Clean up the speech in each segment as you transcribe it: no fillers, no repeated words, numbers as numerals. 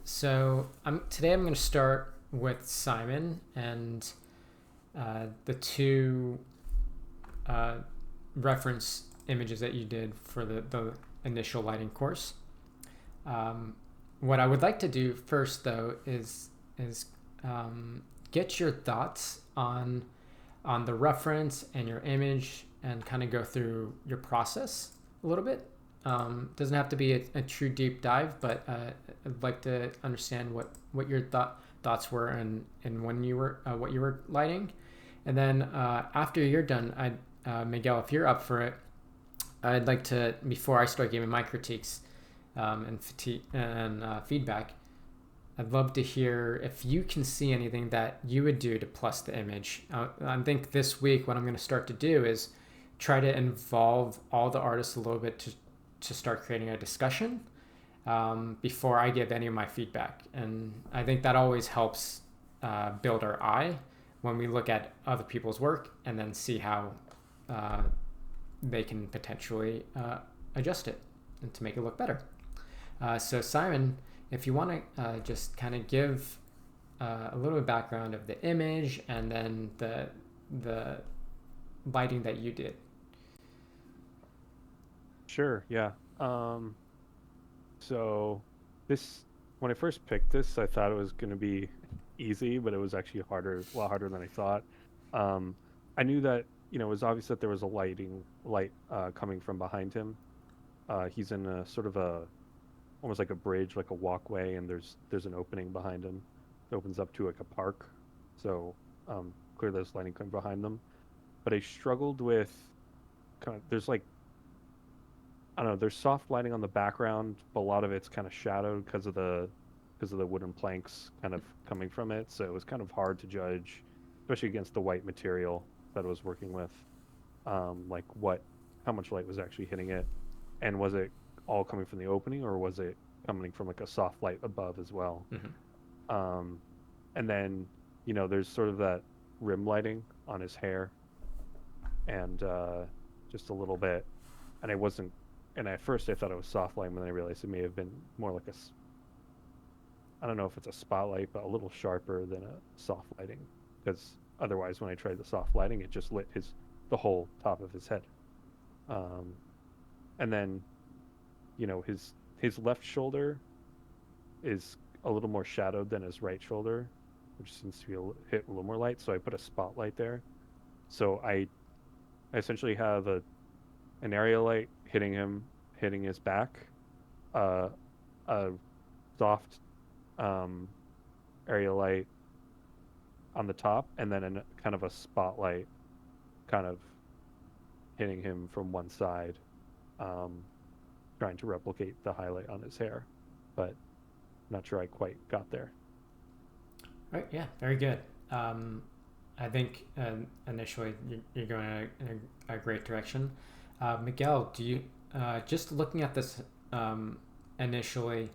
So today I'm going to start with Simon and the two uh, reference images that you did for the initial lighting course. What I would like to do first, though, is get your thoughts on the reference and your image, and kind of go through your process a little bit. Doesn't have to be a true deep dive, but I'd like to understand what your thoughts were and when you were what you were lighting, and then after you're done, Miguel, if you're up for it, I'd like to, before I start giving my critiques and feedback, I'd love to hear if you can see anything that you would do to plus the image. I think this week what I'm going to start to do is try to involve all the artists a little bit to start creating a discussion before I give any of my feedback. And I think that always helps build our eye when we look at other people's work and then see how they can potentially adjust it and to make it look better. So Simon, if you want to just kind of give a little background of the image and then the lighting that you did. Sure, yeah. So this when I first picked this, I thought it was going to be easy, but it was actually a lot harder than I thought. Um, I knew that, it was obvious that there was a light coming from behind him. He's in a sort of a almost like a bridge, like a walkway, and there's an opening behind him. It opens up to like a park. So clearly there's lighting coming behind them. But I struggled with there's like I don't know. There's soft lighting on the background, but a lot of it's kind of shadowed because of the wooden planks kind of coming from it. So it was kind of hard to judge, especially against the white material that I was working with. Like how much light was actually hitting it, and was it all coming from the opening, or was it coming from like a soft light above as well? Mm-hmm. Um, and then there's sort of that rim lighting on his hair, and just a little bit. And I wasn't and at first I thought it was soft light, but then I realized it may have been more like I don't know if it's a spotlight, but a little sharper than a soft lighting. Because otherwise, when I tried the soft lighting, it just lit the whole top of his head. Um, and then his left shoulder is a little more shadowed than his right shoulder, which seems to be hit a little more light. So I put a spotlight there. So I essentially have an area light hitting his back, uh, a soft um, area light on the top, and then kind of a spotlight kind of hitting him from one side, um, trying to replicate the highlight on his hair, but not sure I quite got there. Right. Yeah. Very good. I think initially you're going in a great direction. Miguel, do you just looking at this initially?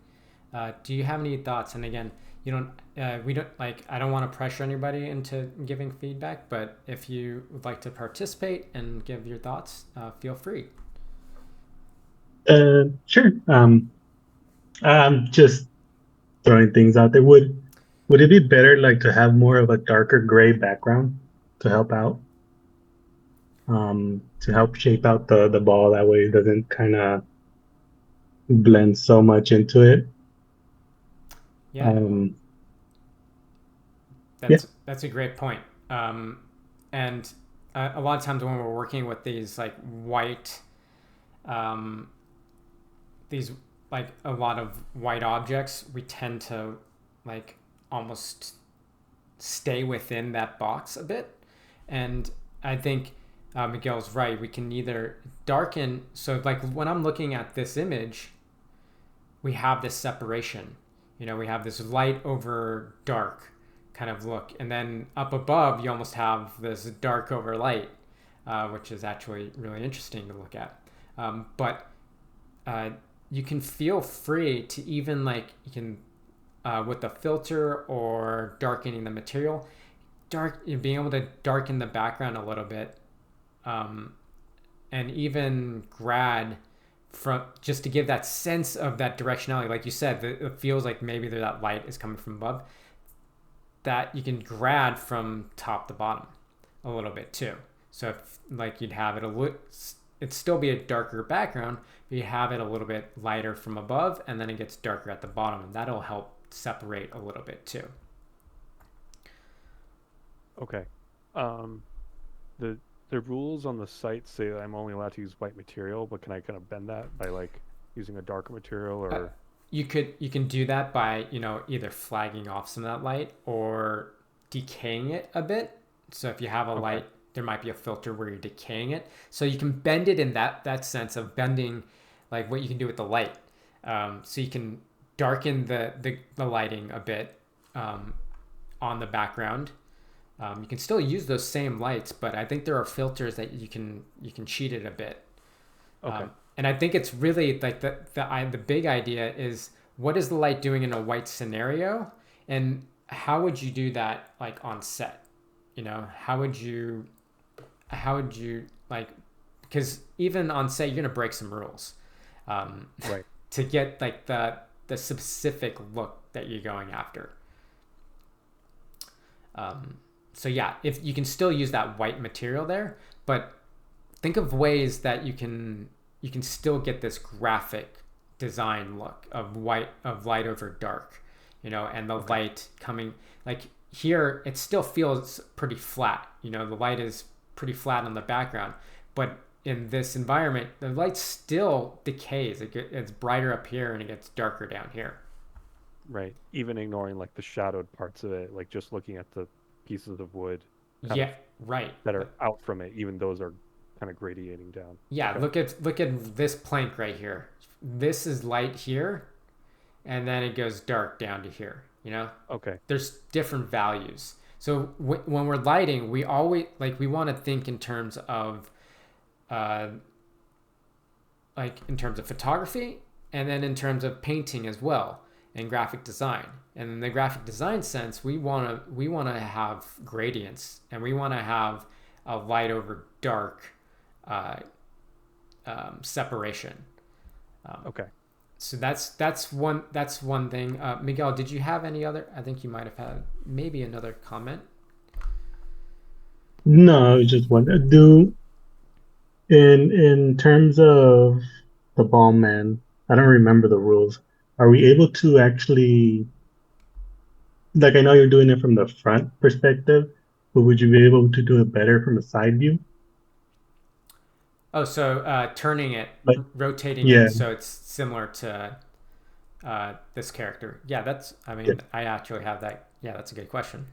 Do you have any thoughts? And again, you don't. We don't like. I don't want to pressure anybody into giving feedback, but if you would like to participate and give your thoughts, feel free. Sure. I'm just throwing things out there. Would it be better like to have more of a darker gray background to help out? To help shape out the ball that way it doesn't kind of blend so much into it. Yeah, Um, yeah. that's a great point. And a lot of times when we're working with these like white, um, these like a lot of white objects, we tend to like almost stay within that box a bit. And I think Miguel's right. We can either darken. So like when I'm looking at this image, we have this separation. We have this light over dark kind of look, and then up above you almost have this dark over light, which is actually really interesting to look at. But uh, you can feel free to even like you can with the filter or darkening the material, being able to darken the background a little bit, um, and even grad from just to give that sense of that directionality, like you said, it feels like maybe that light is coming from above, that you can grad from top to bottom a little bit too. So if like you'd have it it'd still be a darker background, but you have it a little bit lighter from above, and then it gets darker at the bottom, and that'll help separate a little bit too. Okay. The rules on the site say that I'm only allowed to use white material, but can I kind of bend that by like using a darker material or? You can do that by, either flagging off some of that light or decaying it a bit. So if you have a light, there might be a filter where you're decaying it. So you can bend it in that sense of bending, like what you can do with the light. So you can darken the lighting a bit on the background. You can still use those same lights, but I think there are filters that you can cheat it a bit. Okay. And I think it's really like the big idea is, what is the light doing in a white scenario, and how would you do that like on set? How would you like, because even on set you're gonna break some rules, right, to get like the specific look that you're going after. So yeah, if you can still use that white material there, but think of ways that you can still get this graphic design look of light over dark, and the light coming, like here it still feels pretty flat. The light is pretty flat on the background, but in this environment the light still decays. It's brighter up here and it gets darker down here. Right. Even ignoring like the shadowed parts of it, like just looking at the pieces of wood right, that are out from it, even those are kind of gradiating down. Yeah, okay. Look at this plank right here. This is light here, and then it goes dark down to here. Okay. There's different values. So when we're lighting, we always we want to think in terms of, in terms of photography, and then in terms of painting as well, and graphic design. And in the graphic design sense, we want to have gradients, and we want to have a light over dark separation. Okay. So that's one thing. Miguel, did you have any other? I think you might have had maybe another comment. No, I was just wondering, in terms of the ball man, I don't remember the rules. Are we able to actually, like, I know you're doing it from the front perspective, but would you be able to do it better from a side view? Oh, so turning it, Like, rotating yeah, it so it's similar to this character. Yeah, yeah. I actually have that. Yeah, that's a good question.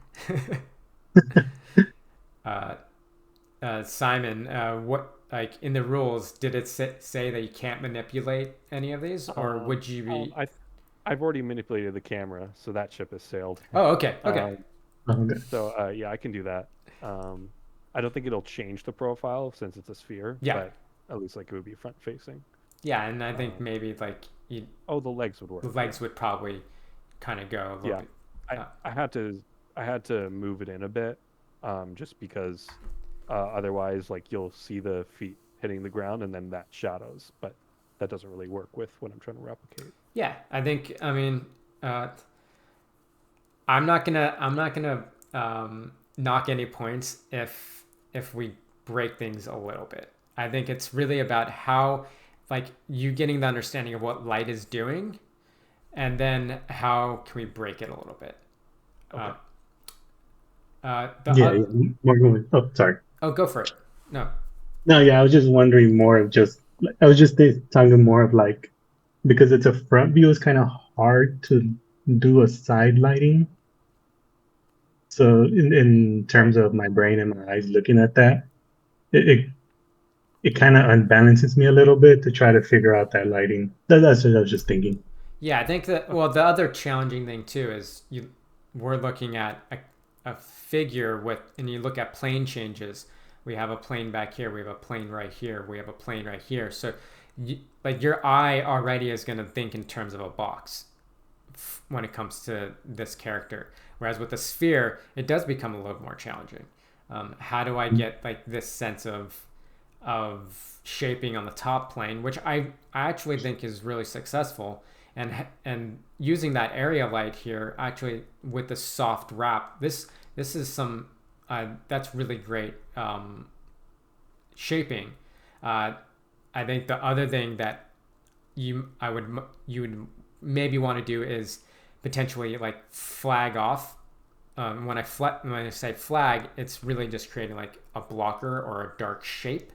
Simon, what, like, in the rules, did it say that you can't manipulate any of these, or would you be? I've already manipulated the camera, so that ship has sailed. Oh, okay. Okay. So yeah, I can do that. I don't think it'll change the profile since it's a sphere. Yeah. But at least like it would be front facing. Yeah, and I think maybe like the legs would work. The legs would probably kind of go a little bit. I had to move it in a bit, just because otherwise, like, you'll see the feet hitting the ground and then that shadows, but that doesn't really work with what I'm trying to replicate. Yeah, I think, I mean, I'm not gonna knock any points if we break things a little bit. I think it's really about how, like, you getting the understanding of what light is doing, and then how can we break it a little bit. Okay. More going. Oh, sorry. Oh, go for it. No. No, yeah, I was just wondering more of just, I was just talking more of like, because it's a front view, it's kind of hard to do a side lighting. So in terms of my brain and my eyes looking at that, it kind of unbalances me a little bit to try to figure out that lighting. That's what I was just thinking. Yeah, I think that, well, the other challenging thing too is we're looking at a figure with, and you look at plane changes. We have a plane back here. We have a plane right here. We have a plane right here. So like, your eye already is going to think in terms of a box when it comes to this character. Whereas with the sphere, it does become a little more challenging. How do I get like this sense of shaping on the top plane, which I actually think is really successful. And using that area light here, actually with the soft wrap, this is some that's really great shaping. Uh, I think the other thing that you would maybe want to do is potentially like flag off. When I say flag, it's really just creating like a blocker or a dark shape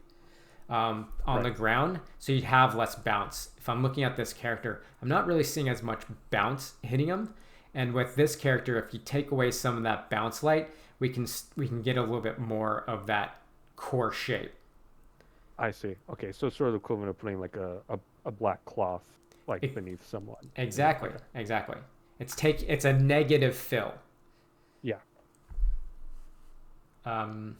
on the Right. ground, so you'd have less bounce. If I'm looking at this character, I'm not really seeing as much bounce hitting him, and with this character, if you take away some of that bounce light, we can get a little bit more of that core shape. I see. Okay, so it's sort of the equivalent of putting like a black cloth like It, beneath someone. Yeah. exactly, Okay. exactly. It's a negative fill. Yeah. Um,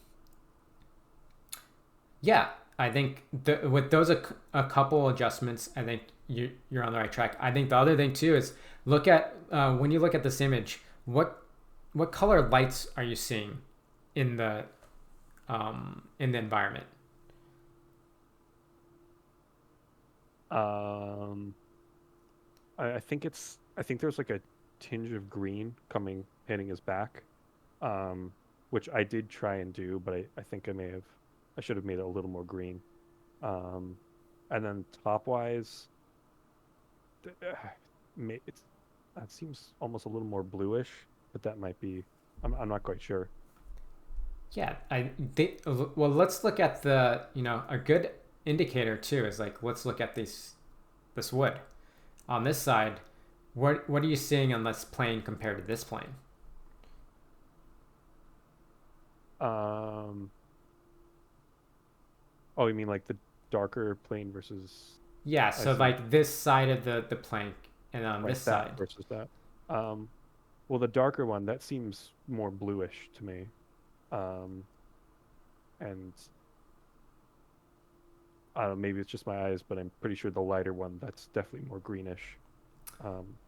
yeah, I think with those a couple adjustments, I think you're on the right track. I think the other thing too is look at when you look at this image, what color lights are you seeing in in the environment? Um, I think there's like a tinge of green coming hitting his back, um, which I did try and do, but I think I should have made it a little more green. Um, and then top wise, it's that seems almost a little more bluish, but that might be I'm not quite sure. Yeah, well, let's look at the a good indicator too is like let's look at this wood on this side. What are you seeing on this plane compared to this plane? Um, oh, you mean like the darker plane versus Yeah, I so see. like this side of the plank and on Right, this that side. versus that. Um, well, the darker one, that seems more bluish to me. Um, and I don't know, maybe it's just my eyes, but I'm pretty sure the lighter one, that's definitely more greenish. Um,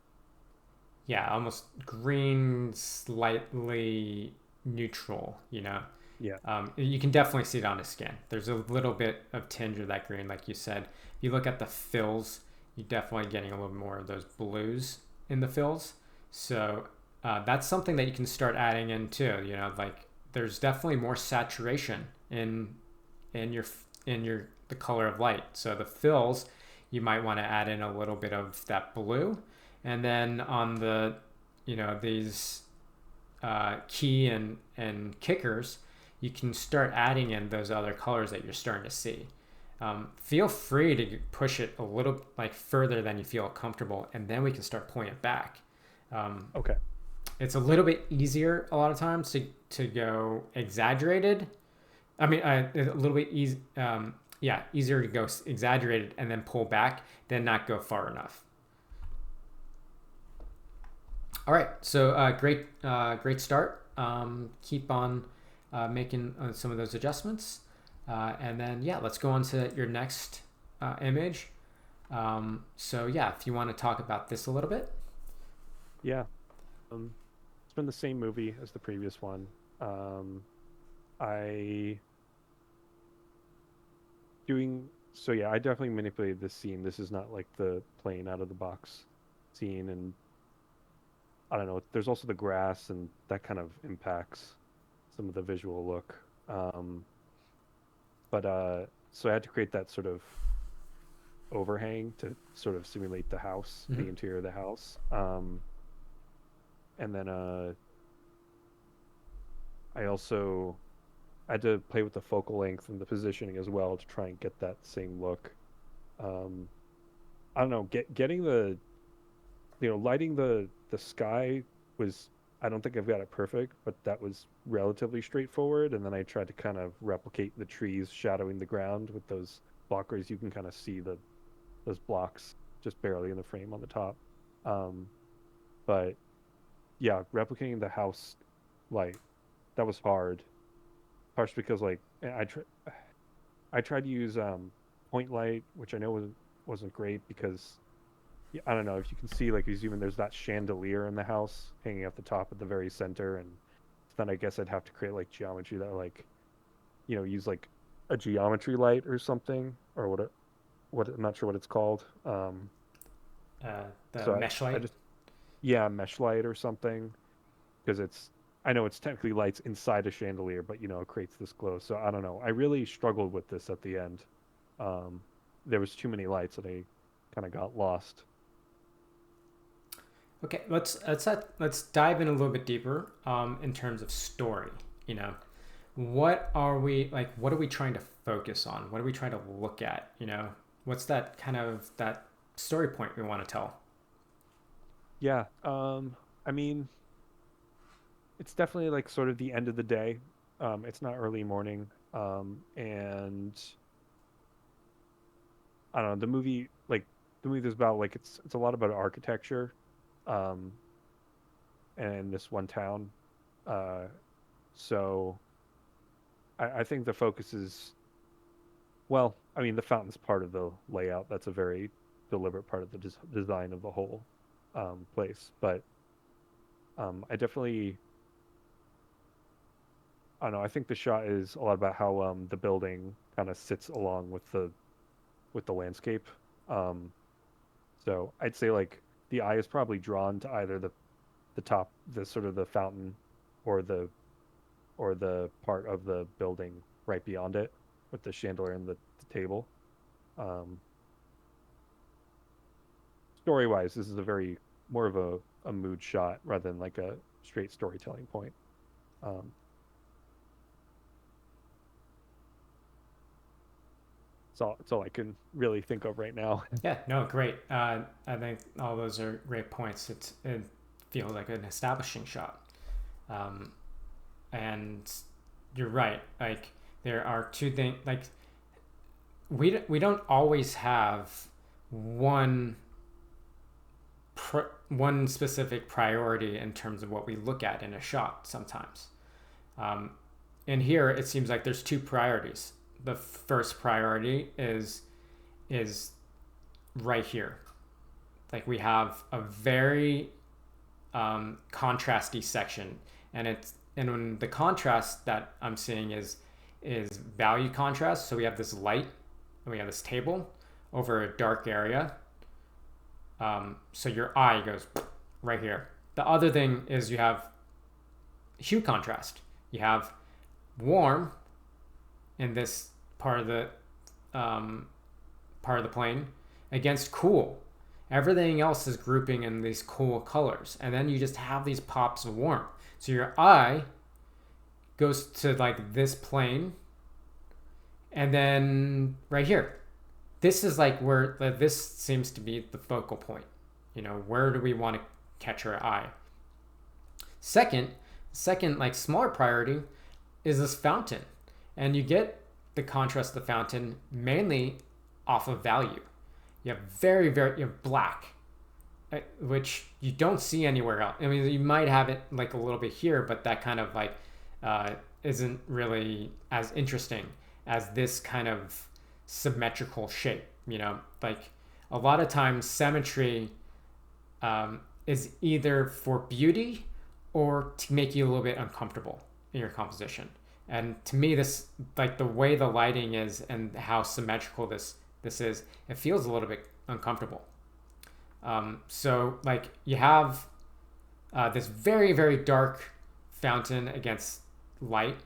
Yeah, almost green, slightly neutral. yeah, You can definitely see it on his skin. There's a little bit of tinge of that green, like you said. If you look at the fills, you're definitely getting a little more of those blues in the fills. So that's something that you can start adding in too. Like there's definitely more saturation in your in your the color of light. So the fills, you might want to add in a little bit of that blue, and then on the these key and kickers, you can start adding in those other colors that you're starting to see. Feel free to push it a little like further than you feel comfortable, and then we can start pulling it back. Um, okay. it's a little bit easier a lot of times to go exaggerated. I mean, a little bit easy. Yeah, easier to go exaggerated and then pull back than not go far enough. All right, so great start. Keep on making some of those adjustments, and then yeah, let's go on to your next image. So yeah, if you want to talk about this a little bit. Yeah. Um, it's been the same movie as the previous one. I doing so yeah, I definitely manipulated this scene. This is not like the plane out of the box scene, and I don't know. There's also the grass, and that kind of impacts some of the visual look. Um, but so I had to create that sort of overhang to sort of simulate the house, the Mm-hmm. interior of the house. And then I also had to play with the focal length and the positioning as well to try and get that same look. Um, I don't know, getting lighting the sky was I don't think I've got it perfect, but that was relatively straightforward. And then I tried to kind of replicate the trees shadowing the ground with those blockers. You can kind of see those blocks just barely in the frame on the top. Um, but yeah, replicating the house light that was hard, partially because like I tried to use point light, which I know wasn't great because yeah, I don't know if you can see like you zoom in, there's that chandelier in the house hanging at the top at the very center, and then I guess I'd have to create like geometry that like use like a geometry light or something, or what I'm not sure what it's called. The So mesh I light. just yeah, mesh light or something because it's I know it's technically lights inside a chandelier, but it creates this glow. So I don't know. I really struggled with this at the end. Um, there was too many lights and I kind of got lost. Okay, let's dive in a little bit deeper in terms of story. You know, what are we like? What are we trying to focus on? What are we trying to look at? What's that kind of that story point we want to tell? Yeah. I mean, it's definitely like sort of the end of the day. It's not early morning. And I don't know, the movie is about like it's a lot about architecture, um, and this one town. Uh, so I think the focus is well, I mean the fountain's part of the layout. That's a very deliberate part of the design of the whole place. But I definitely I don't know. I think the shot is a lot about how the building kind of sits along with the landscape. Um, so I'd say like the eye is probably drawn to either the top, the sort of the fountain, or the part of the building right beyond it with the chandelier and the table. Um, Story wise, this is a very more of a mood shot rather than like a straight storytelling point. Um, it's all I can really think of right now. Yeah, no, great. I think all those are great points. It feels like an establishing shot, um, and you're right. Like there are two things. Like we don't always have one one specific priority in terms of what we look at in a shot. Sometimes, um, in here it seems like there's two priorities. The first priority is right here. Like we have a very contrasty section, and when the contrast that I'm seeing is value contrast. So we have this light and we have this table over a dark area. So your eye goes right here. The other thing is you have hue contrast. You have warm in this part of the um, plane against cool. Everything else is grouping in these cool colors, and then you just have these pops of warmth. So your eye goes to like this plane, and then right here, this is like where this seems to be the focal point. Where do we want to catch our eye? Second, like smaller priority is this fountain, and you get the contrast of the fountain mainly off of value. You have you have black, which you don't see anywhere else. I mean, you might have it like a little bit here, but that kind of like isn't really as interesting as this kind of symmetrical shape. Like a lot of times symmetry is either for beauty or to make you a little bit uncomfortable in your composition. And to me, this like the way the lighting is and how symmetrical this is, it feels a little bit uncomfortable. So like you have this very very dark fountain against light,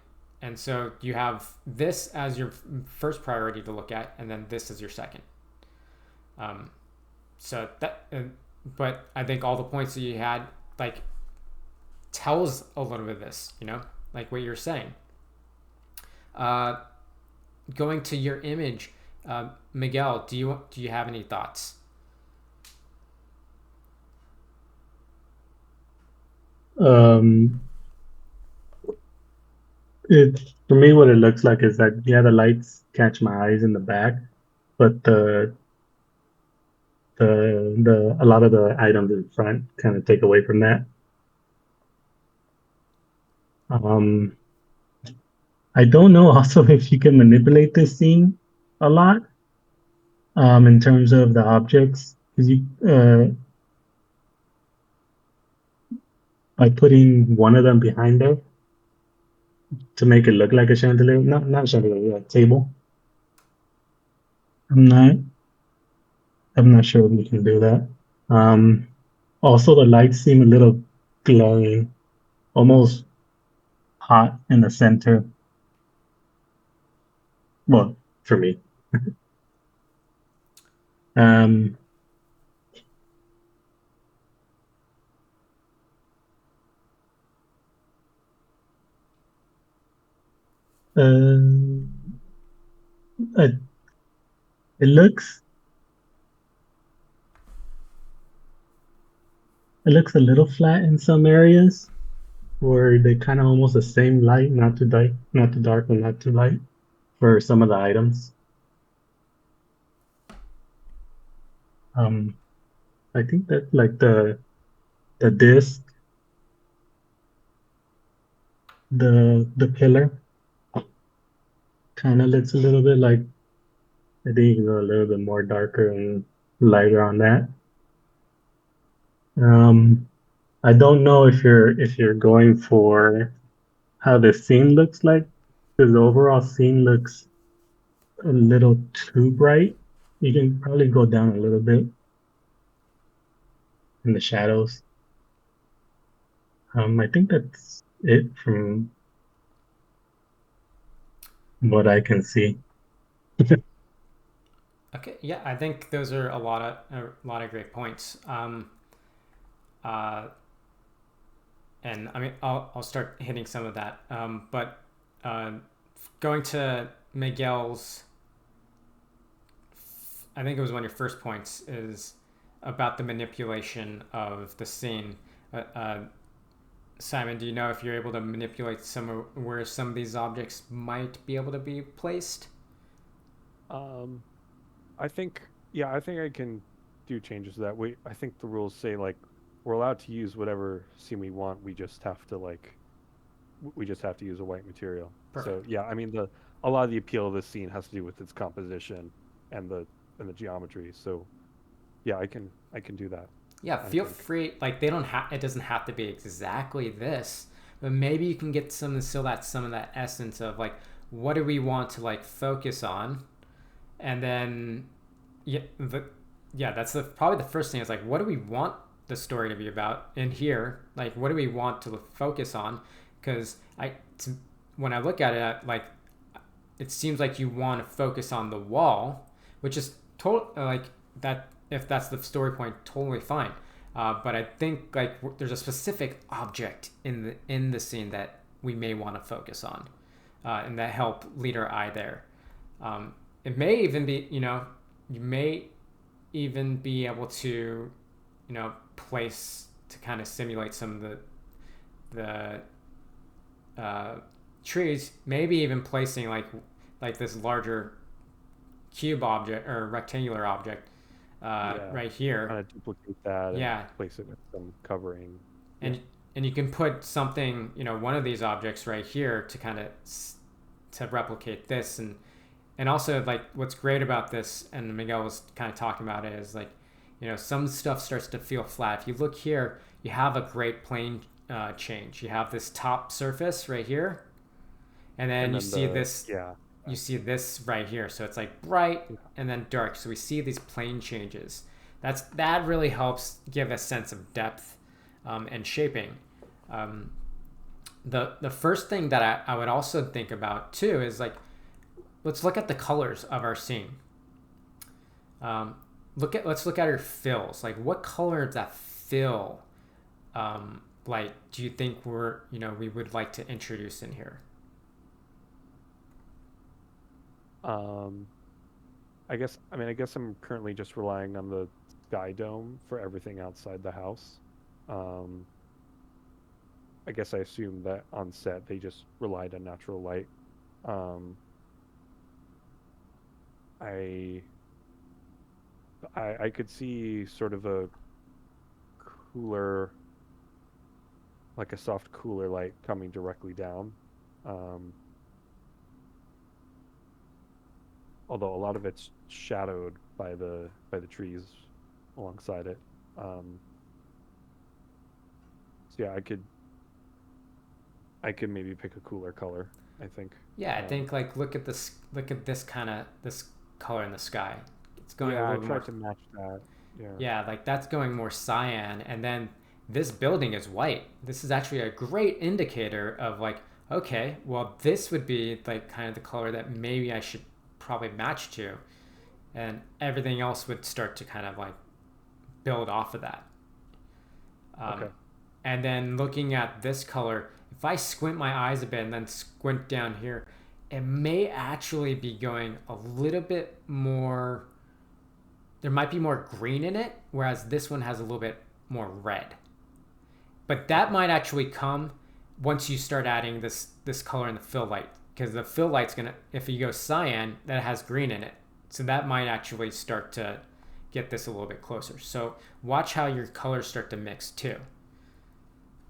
and so you have this as your first priority to look at, and then this as your second. Um, so that, but I think all the points that you had like tells a little bit of this, like what you're saying. Uh, Going to your image, Miguel, do you have any thoughts? Um, it for me, what it looks like is that yeah, the lights catch my eyes in the back, but the a lot of the items in front kind of take away from that. Um, I don't know also if you can manipulate this scene a lot in terms of the objects because you by putting one of them behind her, to make it look like a chandelier. Not chandelier, a table. I'm not I'm not sure if we can do that. Um, Also, the lights seem a little glowing, almost hot in the center. Well, for me. Um, uh, it, it looks a little flat in some areas where they kind of almost the same light, not too dark, and not too light for some of the items. Um, I think that like the disc, the pillar kind of looks a little bit like I think you can go a little bit more darker and lighter on that. Um, I don't know if you're going for how the scene looks like, because the overall scene looks a little too bright. You can probably go down a little bit in the shadows. I think that's it from what I can see. Okay, yeah, I think those are a lot of great points. Uh, and I mean, I'll start hitting some of that. But uh, going to Miguel's, I think it was one of your first points is about the manipulation of the scene. Simon, do you know if you're able to manipulate where some of these objects might be able to be placed? Um, I think, yeah, I think I can do changes to that. I think the rules say like we're allowed to use whatever scene we want. We just have to we just have to use a white material. So Perfect. yeah, I mean the a lot of the appeal of this scene has to do with its composition and the geometry. So yeah, I can do that. Yeah, I feel think. free. Like they don't have. It doesn't have to be exactly this, but maybe you can get some of that essence of like what do we want to like focus on, and then yeah, that's probably the first thing is like what do we want the story to be about in here? Like what do we want to focus on? Because when I look at it, like it seems like you want to focus on the wall, which is total like that. If that's the story point, totally fine. But I think like there's a specific object in the scene that we may want to focus on, and that help lead our eye there. It may even be you may even be able to place to kind of simulate some of the trees. Maybe even placing like this larger cube object or rectangular object Yeah, right here. kind of duplicate that and Yeah, place it with some covering. Yeah. and and you can put something, one of these objects right here to kind of to replicate this, and also like what's great about this, and Miguel was kind of talking about it, is like some stuff starts to feel flat. If you look here, you have a great plane change. You have this top surface right here, and then And then yeah, you see this right here. So it's like bright yeah. and then dark. So we see these plane changes. That really helps give a sense of depth and shaping. Um, the first thing that I would also think about too is like let's look at the colors of our scene. Um, let's look at our fills. Like what color does that fill? Like do you think we would like to introduce in here? Um, I guess I'm currently just relying on the sky dome for everything outside the house. Um, I guess I assume that on set they just relied on natural light. Um, I I could see sort of a cooler, like a soft cooler light coming directly down. Um, Although a lot of it's shadowed by the trees alongside it. Um, so yeah, I could maybe pick a cooler color, I think. Yeah, I think like look at this kind of this color in the sky. It's going a Yeah, I little bit tried more. to match that. Yeah. Yeah, like that's going more cyan, and then this building is white. This is actually a great indicator of like, okay, well, this would be like kind of the color that maybe I should probably match to, and everything else would start to kind of like build off of that. Okay. And then looking at this color, if I squint my eyes a bit and then squint down here, it may actually be going a little bit more. There might be more green in it, whereas this one has a little bit more red. But that might actually come once you start adding this color in the fill light, because the fill light's gonna, if you go cyan, that has green in it, so that might actually start to get this a little bit closer. So watch how your colors start to mix too.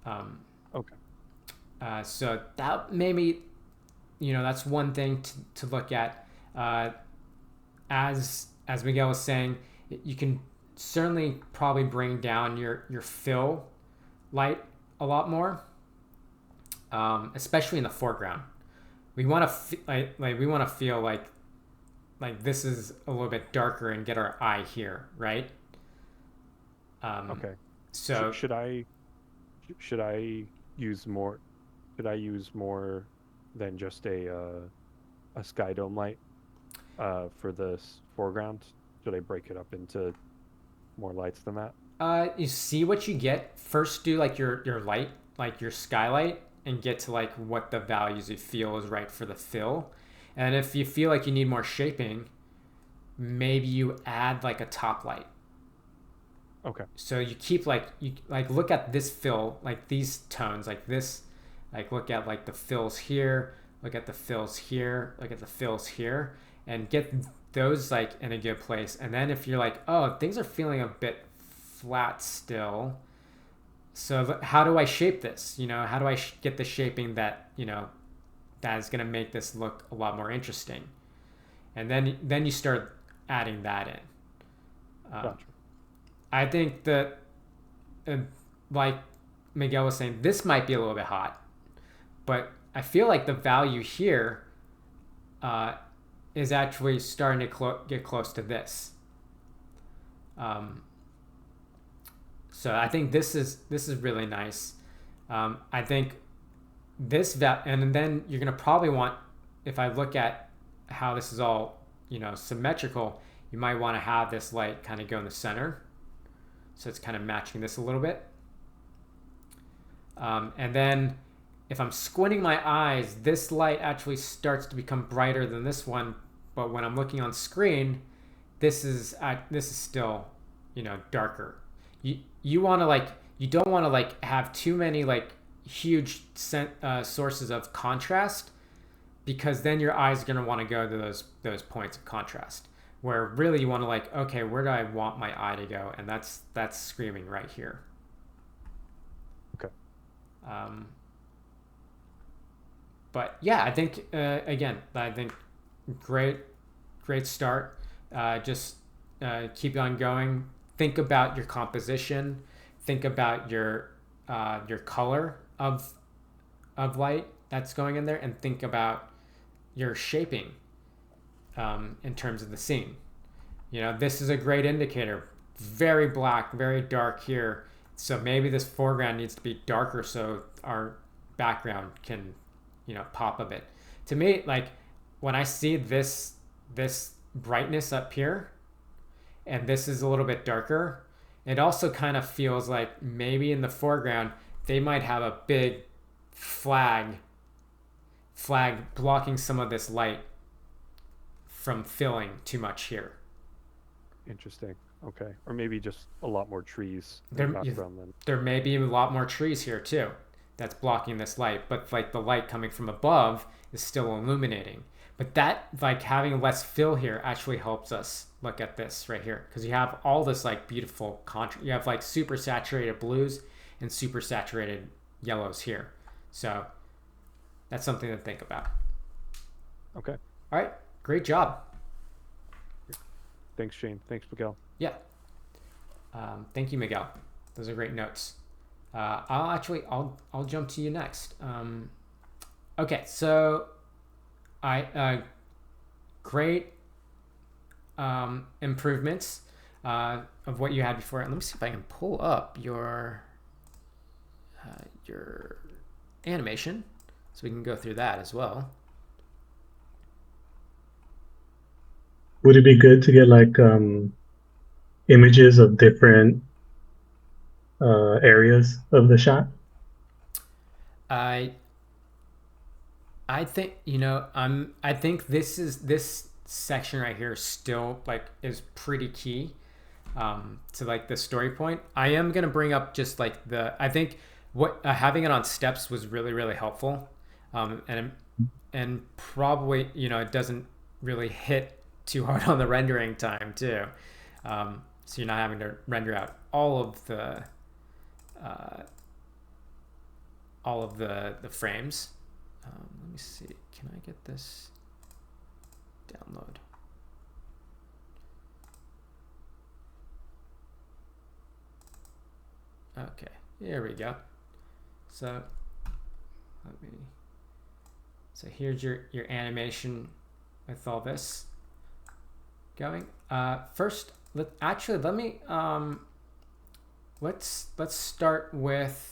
Okay. So that maybe, that's one thing to look at. As Miguel was saying, you can certainly probably bring down your fill light a lot more, especially in the foreground. We want to we want to feel like this is a little bit darker and get our eye here, right? Okay. So Should I use more? Should I use more than just a sky dome light for this foreground? Should I break it up into more lights than that? you see what you get. First, do like your light, like your skylight, and get to like what the values you feel is right for the fill. And if you feel like you need more shaping, maybe you add like a top light. Okay. So you keep like you like look at this fill, like these tones, like this, like look at like the fills here, look at the fills here, look at the fills here, and get those like in a good place. And then if you're like, oh, things are feeling a bit flat still, so how do I shape this? How do I get the shaping that that is going to make this look a lot more interesting? And then you start adding that in. Gotcha. I think that, like Miguel was saying, this might be a little bit hot, but I feel like the value here is actually starting to get close to this. So I think this is really nice. I think and then you're gonna probably want, if I look at how this is all symmetrical, you might want to have this light kind of go in the center. So it's kind of matching this a little bit. And then if I'm squinting my eyes, this light actually starts to become brighter than this one. But when I'm looking on screen, this is still, darker. You want to you don't want to have too many huge sources of contrast, because then your eyes are going to want to go to those points of contrast, where really you want to okay, where do I want my eye to go? And that's screaming right here. Okay. But yeah, I think again, great start. Just keep on going. Think about your composition. Think about your color of light that's going in there, and think about your shaping in terms of the scene. This is a great indicator. Very black, very dark here. So maybe this foreground needs to be darker so our background can, pop a bit. To me, when I see this brightness up here, and this is a little bit darker, it also kind of feels like maybe in the foreground they might have a big flag blocking some of this light from filling too much here. Interesting. Okay. Or maybe just a lot more trees in There, the background then. there may be a lot more trees here too that's blocking this light, but the light coming from above is still illuminating. But that having less fill here actually helps us look at this right here, because you have all this beautiful contrast. You have super saturated blues and super saturated yellows here. So that's something to think about. Okay. All right, great job. Thanks, Shane. Thanks, Miguel. Yeah. Thank you, Miguel. Those are great notes. I'll jump to you next. Okay, so great improvements of what you had before. And let me see if I can pull up your animation so we can go through that as well. Would it be good to get like images of different areas of the shot? I think I think this section right here still like is pretty key to like the story point. I am gonna bring up just like I think what having it on steps was really helpful, and probably it doesn't really hit too hard on the rendering time too, so you're not having to render out uh, all of the frames. Let me see. Can I get this download? Okay, here we go. So here's your animation with all this going. First, let me let's start with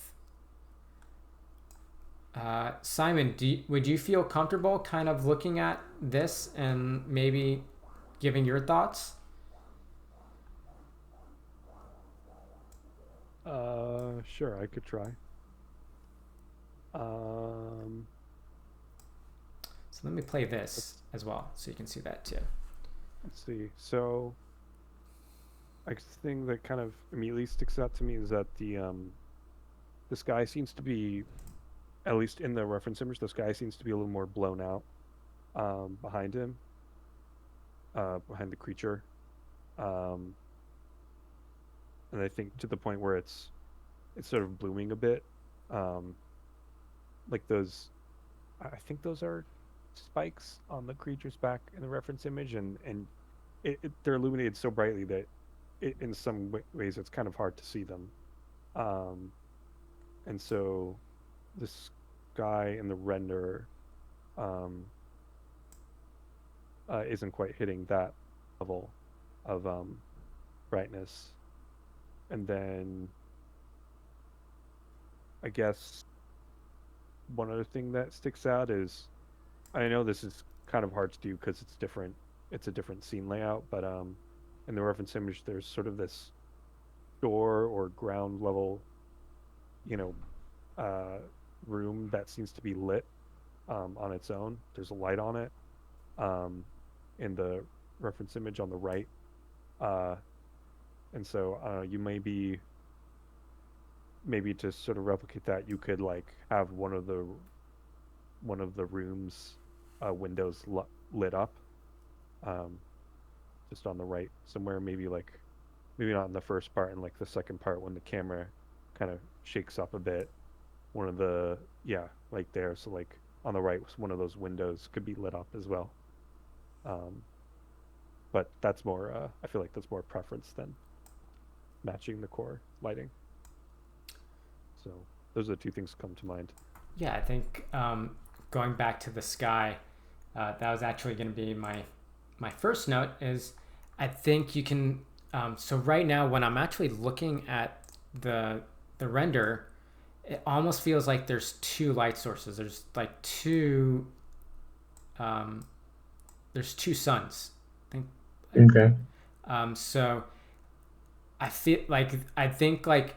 Simon. Would you feel comfortable kind of looking at this and maybe giving your thoughts? Sure, I could try. So let me play this as well so you can see that too. Let's see. So, I guess the thing that kind of immediately sticks out to me is that the sky seems to be, at least in the reference image, the sky seems to be a little more blown out behind him, behind the creature, and I think to the point where it's sort of blooming a bit, like those. I think those are spikes on the creature's back in the reference image, and they're illuminated so brightly that in some ways it's kind of hard to see them, and so the sky in the render isn't quite hitting that level of brightness. And then I guess one other thing that sticks out is, I know this is kind of hard to do because it's different. It's a different scene layout, but in the reference image, there's sort of this door or ground level, you know, room that seems to be lit on its own. There's a light on it in the reference image on the right, and so you maybe to sort of replicate that, you could like have one of the rooms windows lit up, just on the right somewhere, maybe not in the first part, and like the second part when the camera kind of shakes up a bit, one of the like there, so like on the right one of those windows could be lit up as well, but that's more I feel like that's more preference than matching the core lighting. So those are the two things that come to mind. Yeah, I think going back to the sky, that was actually going to be my first note. Is I think you can. So right now, when I'm actually looking at the render, it almost feels like there's two light sources. There's like there's two suns. I think. Okay. So I think like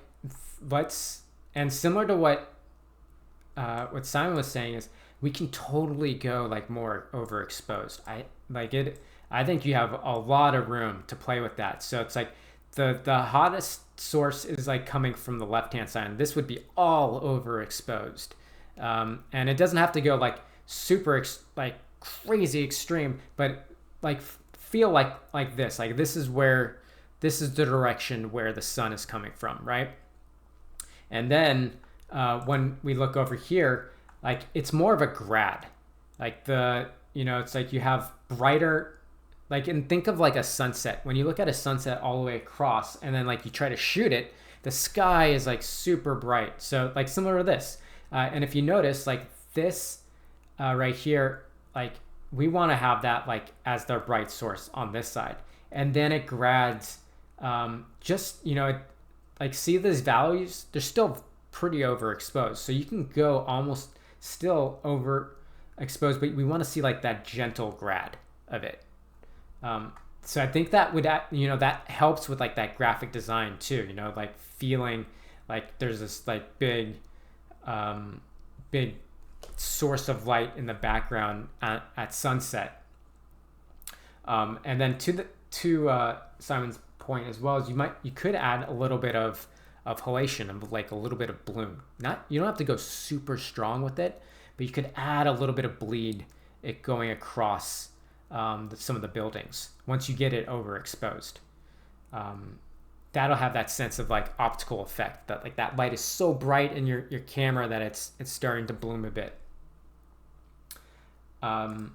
let's, and similar to what Simon was saying, is we can totally go like more overexposed. I think you have a lot of room to play with that. So it's like the hottest source is like coming from the left hand side, and this would be all overexposed. And it doesn't have to go like super like crazy extreme, but like feel like this. Like this is the direction where the sun is coming from, right? And then when we look over here, like it's more of a grad, like it's like you have brighter, like, and think of like a sunset. When you look at a sunset all the way across and then like you try to shoot it, the sky is like super bright. So like similar to this. And if you notice, like this right here, like we want to have that like as the bright source on this side, and then it grads, just like see these values, they're still pretty overexposed, so you can go almost still overexposed, but we want to see like that gentle grad of it. So I think that would that helps with like that graphic design too, like feeling like there's this like big source of light in the background at sunset. And then to Simon's point as well, is you could add a little bit of halation, of like a little bit of bloom. You don't have to go super strong with it, but you could add a little bit of bleed, it going across some of the buildings once you get it overexposed. That'll have that sense of like optical effect, that like that light is so bright in your camera that it's starting to bloom a bit. I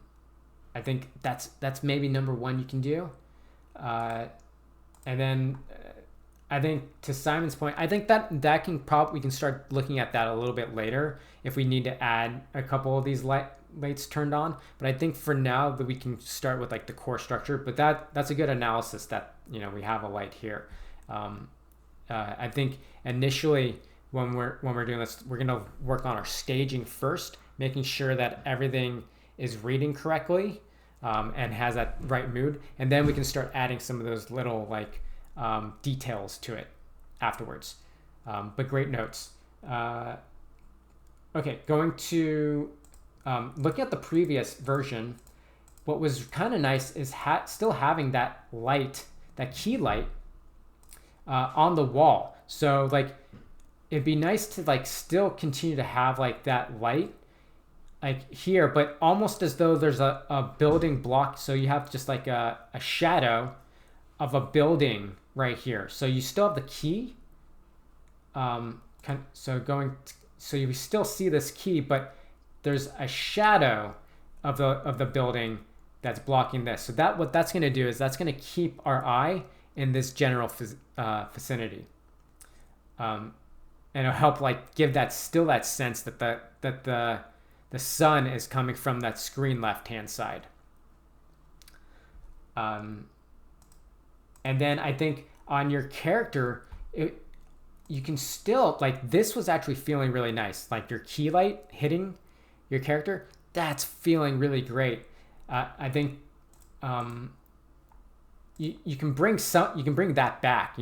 think that's maybe number one you can do. And then I think to Simon's point, I think that we can start looking at that a little bit later if we need to add a couple of these lights turned on. But I think for now that we can start with like the core structure. But that's a good analysis that we have a light here. I think initially when we're doing this, we're gonna work on our staging first, making sure that everything is reading correctly and has that right mood, and then we can start adding some of those little like details to it afterwards. But great notes. Okay, going to looking at the previous version, what was kind of nice is still having that light, that key light on the wall. So like it'd be nice to like still continue to have like that light like here, but almost as though there's a building block. So you have just like a shadow of a building right here. So you still have the key. So you still see this key, but there's a shadow of the building that's blocking this. So what that's going to do is that's going to keep our eye in this general vicinity, and it'll help like give that sense that the sun is coming from that screen left hand side. And then I think on your character, you can still like, this was actually feeling really nice, like your key light hitting your character, that's feeling really great. I think you can bring that back,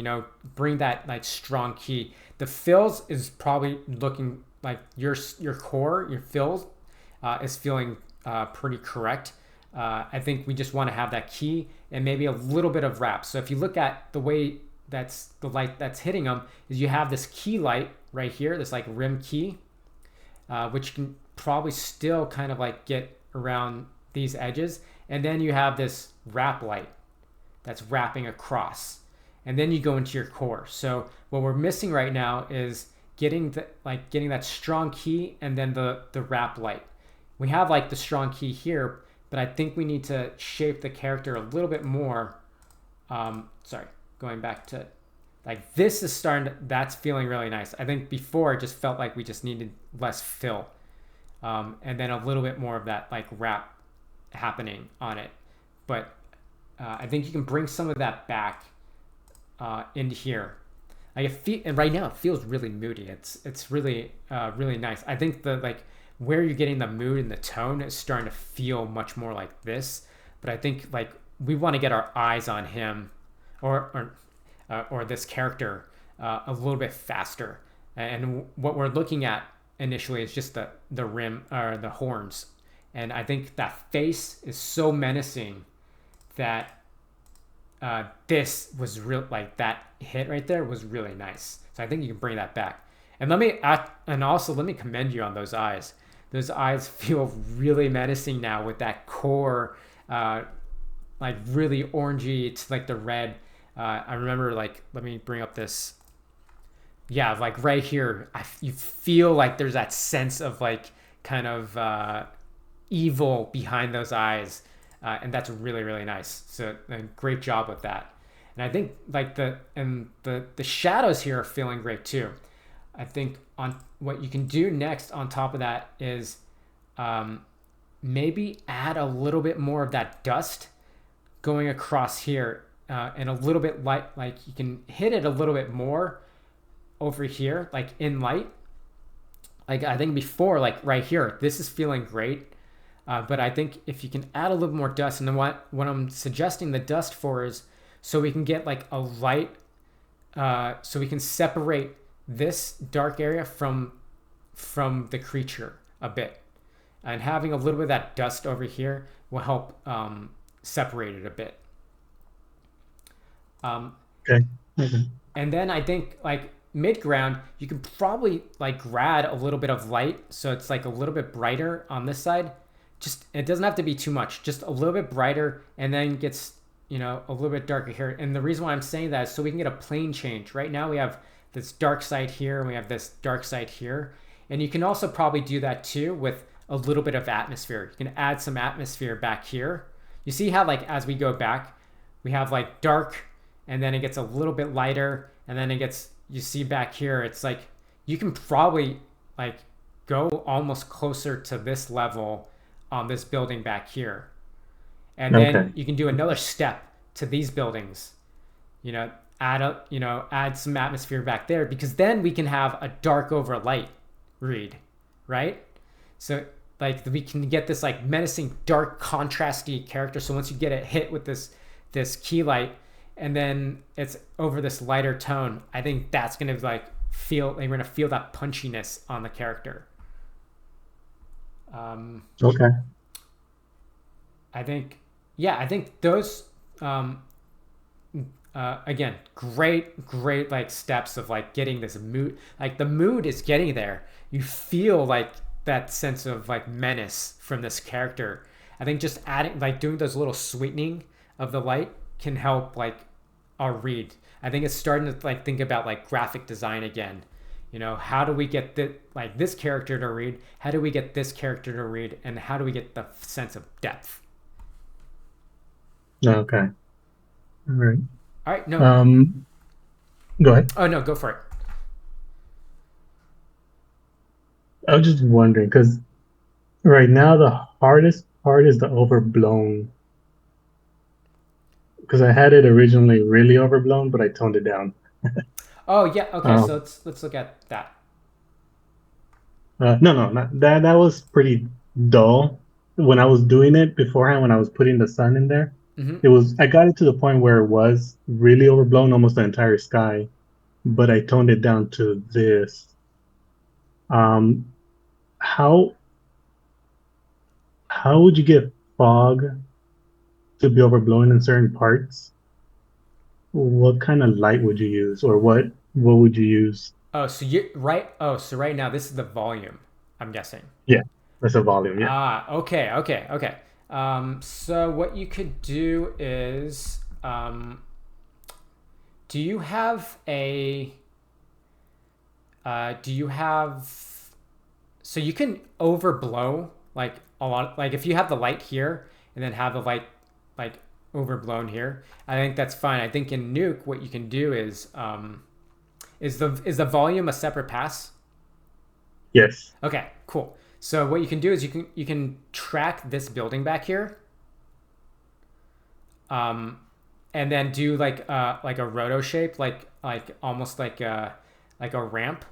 bring that like strong key. The fills is probably looking like your core, your fills is feeling pretty correct. I think we just want to have that key and maybe a little bit of wrap. So if you look at the way that's the light that's hitting them, is you have this key light right here, this like rim key, which can probably still kind of like get around these edges. And then you have this wrap light that's wrapping across. And then you go into your core. So what we're missing right now is getting that strong key and then the wrap light. We have like the strong key here, but I think we need to shape the character a little bit more. Going back to like this is that's feeling really nice. I think before it just felt like we just needed less fill, and then a little bit more of that like wrap happening on it. But I think you can bring some of that back into here. And right now it feels really moody. It's really really nice. I think where you're getting the mood and the tone is starting to feel much more like this. But I think like we want to get our eyes on him or this character a little bit faster. And what we're looking at initially is just the rim or the horns. And I think that face is so menacing that this was real, like that hit right there was really nice. So I think you can bring that back. And let me commend you on those eyes. Those eyes feel really menacing now with that core, like really orangey. It's like the red. I remember like, let me bring up this. Yeah, like right here, you feel like there's that sense of like kind of evil behind those eyes. And that's really, really nice. So great job with that. And I think like the shadows here are feeling great too. I think on what you can do next on top of that is maybe add a little bit more of that dust going across here, and a little bit light, like you can hit it a little bit more over here, like in light. Like I think before, like right here, this is feeling great. But I think if you can add a little more dust, and then what I'm suggesting the dust for is so we can get like a light, so we can separate this dark area from the creature a bit. And having a little bit of that dust over here will help separate it a bit. Okay. And then I think like mid-ground, you can probably like grad a little bit of light, so it's like a little bit brighter on this side. Just, it doesn't have to be too much, just a little bit brighter, and then gets, you know, a little bit darker here. And the reason why I'm saying that is so we can get a plane change. Right now we have this dark side here and we have this dark side here. And you can also probably do that too with a little bit of atmosphere. You can add some atmosphere back here. You see how like as we go back, we have like dark, and then it gets a little bit lighter, and then it gets, you see back here, it's like you can probably like go almost closer to this level on this building back here. And then you can do another step to these buildings, you know, add some atmosphere back there, because then we can have a dark over light read, right? So like we can get this like menacing, dark, contrasty character. So once you get it hit with this key light, and then it's over this lighter tone, I think that's gonna like we're gonna feel that punchiness on the character. Okay. I think those again, great like steps of like getting this mood. Like the mood is getting there. You feel like that sense of like menace from this character. I think just adding, like doing those little sweetening of the light can help like our read. I think it's starting to like think about like graphic design again. You know, how do we get this character to read? How do we get this character to read? And how do we get the sense of depth? Okay. All right. All right. No. Go ahead. Oh no, go for it. I was just wondering because right now the hardest part is the overblown. Because I had it originally really overblown, but I toned it down. Oh yeah. Okay. So let's look at that. No, not, that was pretty dull. When I was doing it beforehand, when I was putting the sun in there, I got it to the point where it was really overblown, almost the entire sky, but I toned it down to this. How would you get fog to be overblown in certain parts? What kind of light would you use, or what would you use? Oh, so you right. Oh, so right now this is the volume, I'm guessing. Yeah, that's a volume. Yeah. Okay. So what you could do is, do you have so you can overblow like a lot, like if you have the light here and then have the light like overblown here, I think that's fine. I think in Nuke, what you can do is the volume a separate pass? Yes. Okay, cool. So what you can do is you can track this building back here, and then do like a roto shape, like almost like a ramp,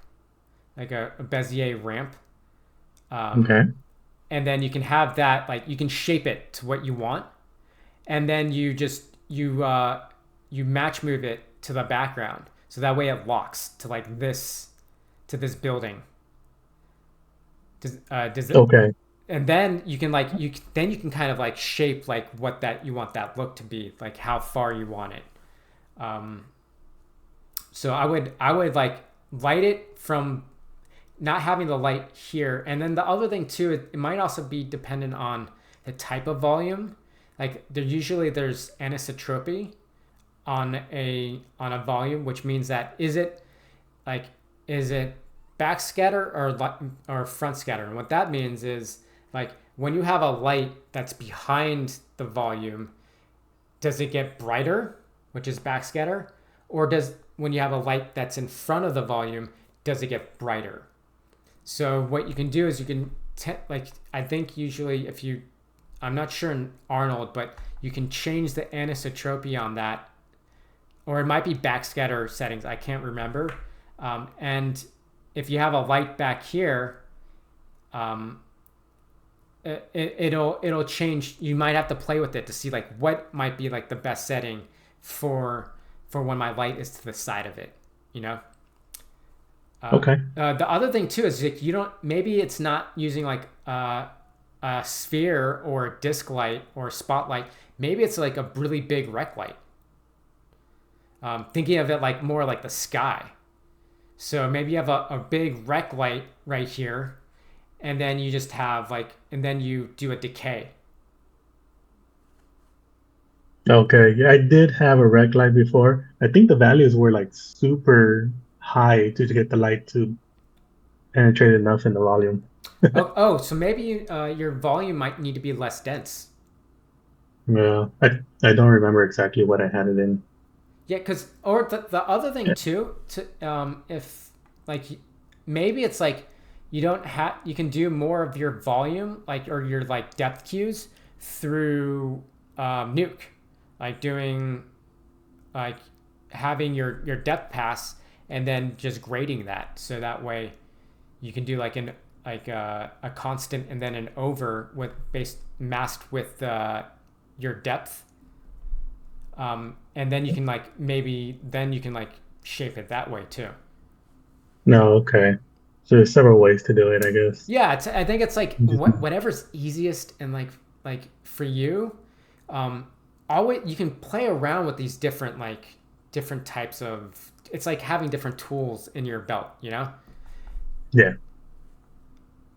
like a Bezier ramp. Okay. And then you can have that, like you can shape it to what you want, and then you match move it to the background, so that way it locks to like this building. Does it? Okay. And then you can kind of like shape like what that you want that look to be, like how far you want it. So I would like light it from not having the light here. And then the other thing too, it might also be dependent on the type of volume. Like there's anisotropy on a volume, which means that is it backscatter or front scatter? And what that means is like when you have a light that's behind the volume, does it get brighter, which is backscatter, or when you have a light that's in front of the volume, does it get brighter? So what you can do is you like I think usually if you, I'm not sure in Arnold, but you can change the anisotropy on that, or it might be backscatter settings. I can't remember. And if you have a light back here, it'll change. You might have to play with it to see like what might be like the best setting for when my light is to the side of it, you know. Okay. The other thing too is like you don't, maybe it's not using like a sphere or a disc light or a spotlight. Maybe it's like a really big rec light. Thinking of it like more like the sky. So maybe you have a big rec light right here, and then you just have like, and then you do a decay. Okay. Yeah, I did have a rec light before. I think the values were like super high to get the light to penetrate enough in the volume. So maybe your volume might need to be less dense. Yeah. I don't remember exactly what I had it in. Yeah, because or the other thing too, if like maybe it's like you don't have, you can do more of your volume like or your like depth cues through nuke, like doing like having your depth pass and then just grading that, so that way you can do like a constant and then an over with based masked with your depth. And then you can like maybe then you can like shape it that way too. No, okay. So there's several ways to do it, I guess. Yeah, I think it's like whatever's easiest and like for you. Always you can play around with these different types of. It's like having different tools in your belt, you know. Yeah.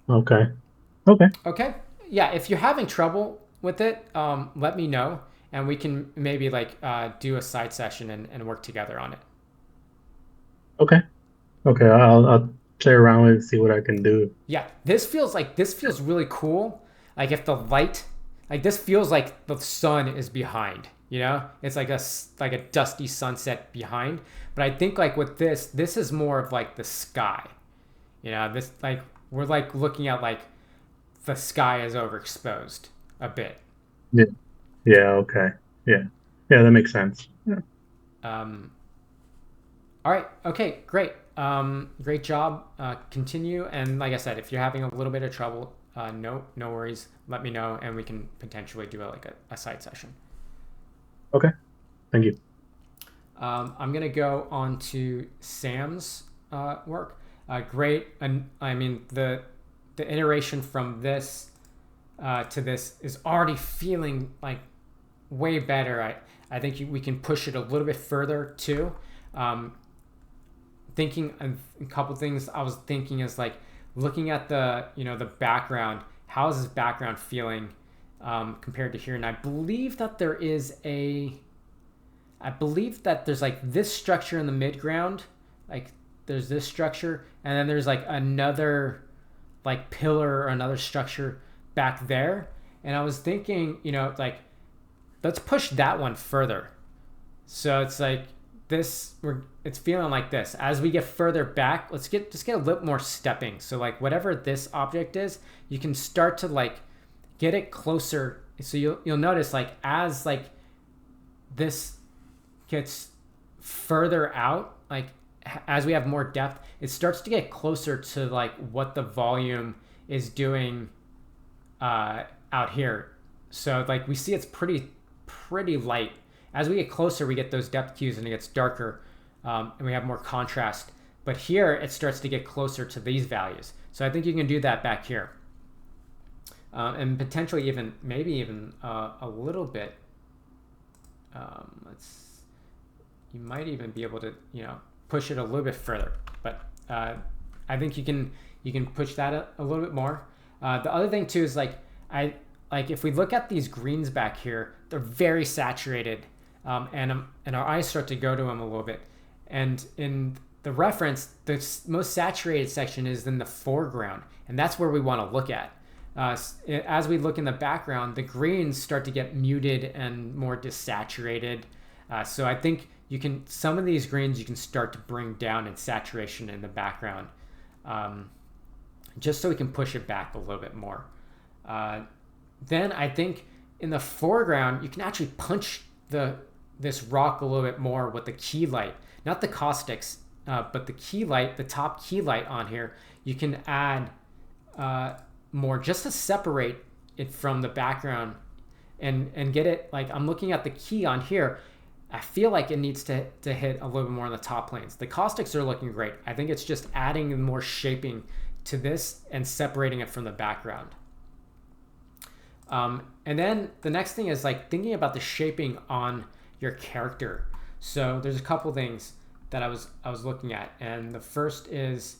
Okay. Okay. Okay. Yeah, if you're having trouble with it, let me know, and we can maybe like do a side session and work together on it. Okay. Okay. I'll play around with it and see what I can do. Yeah, this feels really cool. Like if the light, like this feels like the sun is behind. You know, it's like a dusty sunset behind. But I think like with this is more of like the sky. You know, this like we're like looking at like the sky is overexposed a bit. Yeah. Yeah. Okay. Yeah. Yeah. That makes sense. Yeah. All right. Okay. Great. Great job. Continue. And like I said, if you're having a little bit of trouble, no worries. Let me know, and we can potentially do a side session. Okay. Thank you. I'm gonna go on to Sam's work. Great. And I mean the iteration from this to this is already feeling like way better. I think we can push it a little bit further too. Thinking of a couple things I was thinking is like looking at the background. How is this background feeling compared to here? And I believe that there's like this structure in the midground, like there's this structure, and then there's like another like pillar or another structure back there. And I was thinking, like let's push that one further. So it's like it's feeling like this. As we get further back, let's get a little more stepping. So like whatever this object is, you can start to like get it closer. So you'll notice like as like this gets further out, like as we have more depth, it starts to get closer to like what the volume is doing out here. So like we see it's pretty light. As we get closer, we get those depth cues and it gets darker, and we have more contrast. But here, it starts to get closer to these values. So I think you can do that back here. And potentially maybe even a little bit. You might even be able to, push it a little bit further. But I think you can push that a little bit more. The other thing too is like if we look at these greens back here, they're very saturated. And our eyes start to go to them a little bit. And in the reference, the most saturated section is in the foreground, and that's where we want to look at. As we look in the background, the greens start to get muted and more desaturated. So I think some of these greens you can start to bring down in saturation in the background. just so we can push it back a little bit more. Then I think in the foreground, you can actually punch this rock a little bit more with the key light, not the caustics, but the key light, the top key light on here. You can add more just to separate it from the background and get it, like I'm looking at the key on here. I feel like it needs to hit a little bit more on the top planes. The caustics are looking great. I think it's just adding more shaping to this and separating it from the background. And then the next thing is like thinking about the shaping on your character. So there's a couple things that I was looking at, and the first is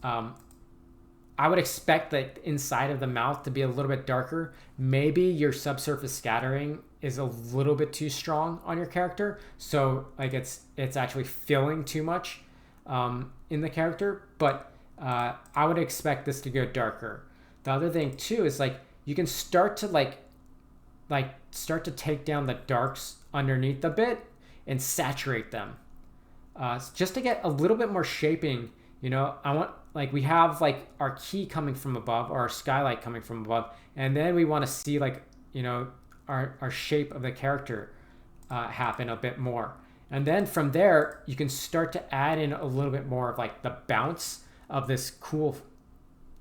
I would expect that inside of the mouth to be a little bit darker. Maybe your subsurface scattering is a little bit too strong on your character, so like it's actually filling too much in the character. But I would expect this to go darker. The other thing too is like you can start to start to take down the darks underneath a bit and saturate them, just to get a little bit more shaping. You know, I want, like, we have like our key coming from above, or our skylight coming from above, and then we want to see, like, you know, our shape of the character happen a bit more. And then from there, you can start to add in a little bit more of like the bounce of this cool,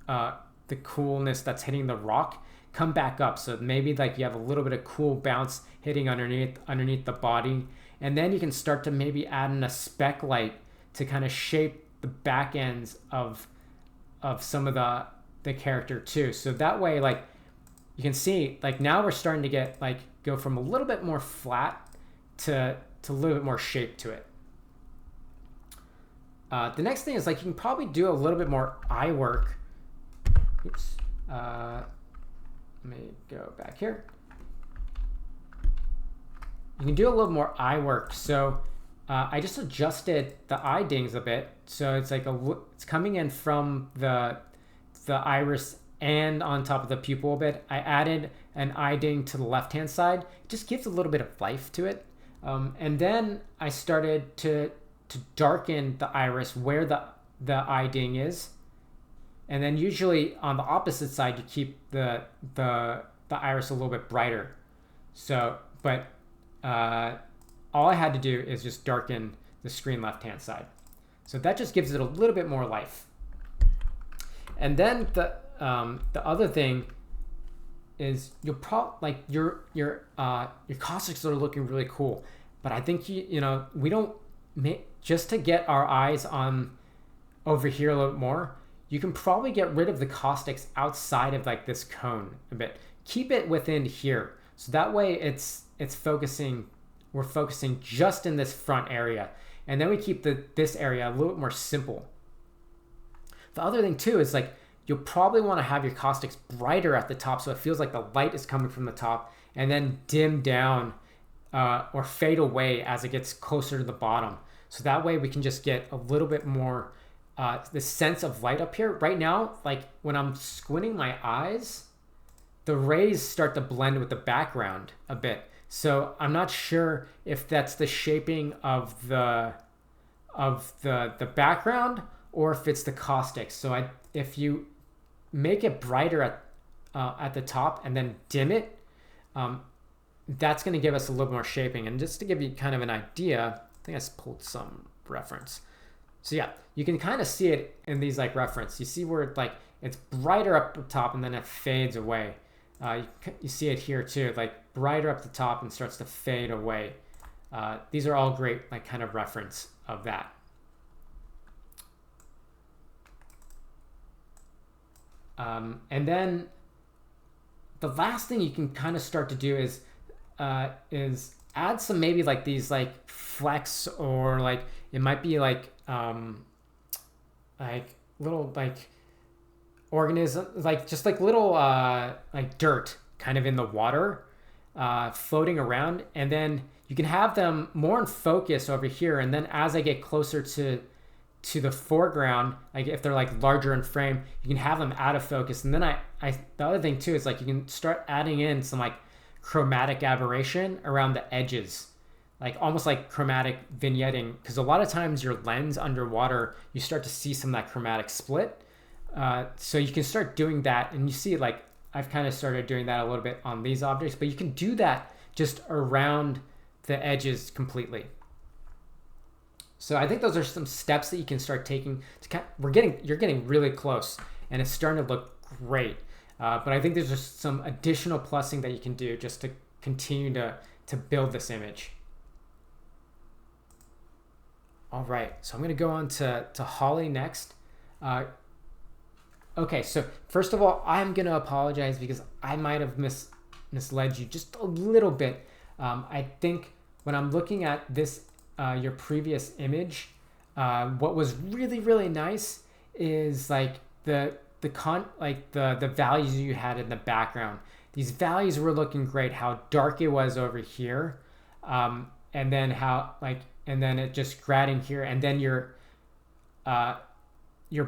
the coolness that's hitting the rock come back up. So maybe like you have a little bit of cool bounce hitting underneath the body. And then you can start to maybe add in a speck light to kind of shape the back ends of some of the character too. So that way, like, you can see, like, now we're starting to get, like, go from a little bit more flat to a little bit more shape to it. The next thing is, like, you can probably do a little bit more eye work. Oops. Let me go back here. You can do a little more eye work. So I just adjusted the eye dings a bit. So it's like it's coming in from the iris and on top of the pupil a bit. I added an eye ding to the left-hand side. It just gives a little bit of life to it. And then I started to darken the iris where the eye ding is. And then usually on the opposite side, you keep the iris a little bit brighter. So, but all I had to do is just darken the screen left-hand side. So that just gives it a little bit more life. And then the other thing is you'll probably, like, your caustics are looking really cool, but I think you know, we don't just to get our eyes on over here a little bit more. You can probably get rid of the caustics outside of like this cone a bit. Keep it within here, so that way it's focusing. We're focusing just in this front area, and then we keep this area a little bit more simple. The other thing too is, like, you'll probably want to have your caustics brighter at the top, so it feels like the light is coming from the top, and then dim down or fade away as it gets closer to the bottom. So that way we can just get a little bit more the sense of light up here. Right now, like, when I'm squinting my eyes, the rays start to blend with the background a bit. So I'm not sure if that's the shaping of the background or if it's the caustics. So if you make it brighter at the top and then dim it, that's going to give us a little more shaping. And just to give you kind of an idea, I think I pulled some reference. So yeah, you can kind of see it in these, like, reference. You see where it's brighter up the top and then it fades away. You see it here too, like, brighter up the top and starts to fade away. These are all great, like, kind of reference of that. And then the last thing you can kind of start to do is add some, maybe like these, like, flecks, or like it might be like little, like, organisms, like just like little like dirt kind of in the water floating around, and then you can have them more in focus over here, and then as I get closer to the foreground, like if they're like larger in frame, you can have them out of focus. And then the other thing too is, like, you can start adding in some, like, chromatic aberration around the edges, like almost like chromatic vignetting, because a lot of times your lens underwater, you start to see some of that chromatic split. So you can start doing that, and you see like I've kind of started doing that a little bit on these objects, but you can do that just around the edges completely. So I think those are some steps that you can start taking. You're getting really close, and it's starting to look great. But I think there's just some additional plussing that you can do just to continue to build this image. All right, so I'm going to go on to Holly next. Okay, so first of all, I'm going to apologize because I might have misled you just a little bit. I think when I'm looking at this, your previous image, what was really, really nice is like the values you had in the background. These values were looking great, how dark it was over here, and then and then it just grading here, and then your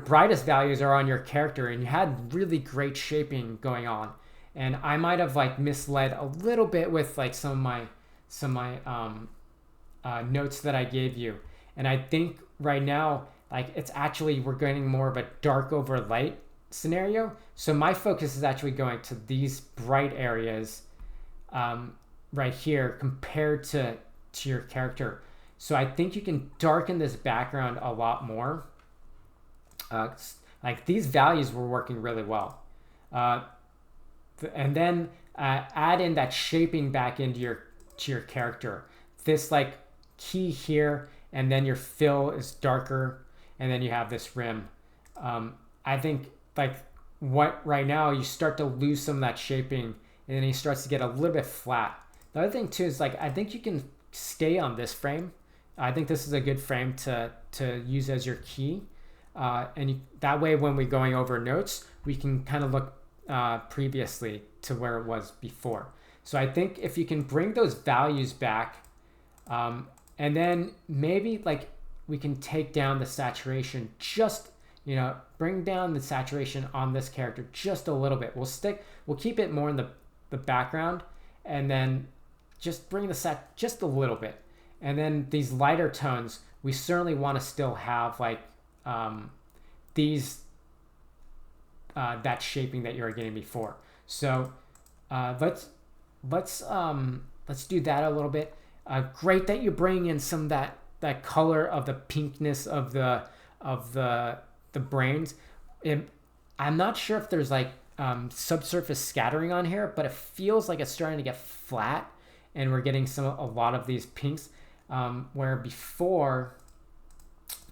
brightest values are on your character, and you had really great shaping going on. And I might have like misled a little bit with like some of my notes that I gave you. And I think right now, like it's actually, we're getting more of a dark over light scenario. So my focus is actually going to these bright areas right here compared to your character. So I think you can darken this background a lot more. Like these values were working really well. And then add in that shaping back into your character. This like key here, and then your fill is darker, and then you have this rim. I think like what right now you start to lose some of that shaping, and then he starts to get a little bit flat. The other thing too is like I think you can stay on this frame. I think this is a good frame to use as your key, and that way when we're going over notes, we can kind of look previously to where it was before. So I think if you can bring those values back, and then maybe like we can take down the saturation, just bring down the saturation on this character just a little bit. We'll keep it more in the background, and then just bring the just a little bit. And then these lighter tones, we certainly want to still have like these that shaping that you were getting before. So let's do that a little bit. Great that you bring in some of that color of the pinkness of the brains. I'm not sure if there's like subsurface scattering on here, but it feels like it's starting to get flat, and we're getting a lot of these pinks, where before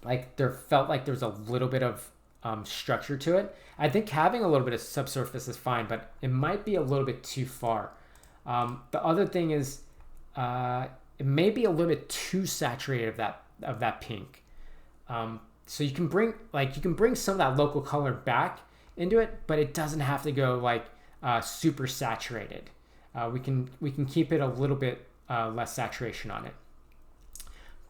like there felt like there's a little bit of structure to it. I think having a little bit of subsurface is fine, but it might be a little bit too far. The other thing is it may be a little bit too saturated of that pink. So you can bring some of that local color back into it, but it doesn't have to go like super saturated. We can keep it a little bit less saturation on it.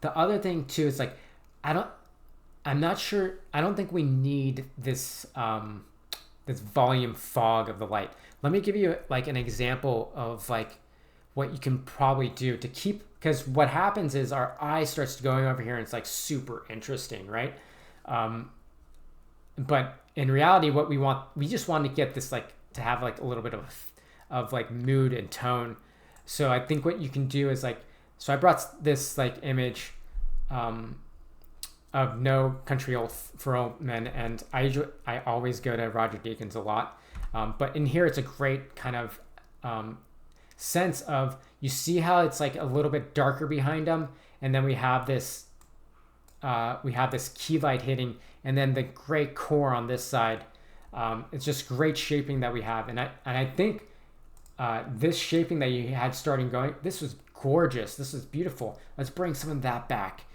The other thing too is like I'm not sure. I don't think we need this this volume fog of the light. Let me give you like an example of like what you can probably do to keep, because what happens is our eye starts going over here and it's like super interesting, right? But in reality, what we just want to get this like to have like a little bit of like mood and tone. So I think what you can do is like, so I brought this like image of No Country for Old Men, and I always go to Roger Deakins a lot, but in here it's a great kind of sense of, you see how it's like a little bit darker behind them, and then we have this key light hitting, and then the gray core on this side. It's just great shaping that we have, and I think this shaping that you had starting going, this was gorgeous. This is beautiful. Let's bring some of that back.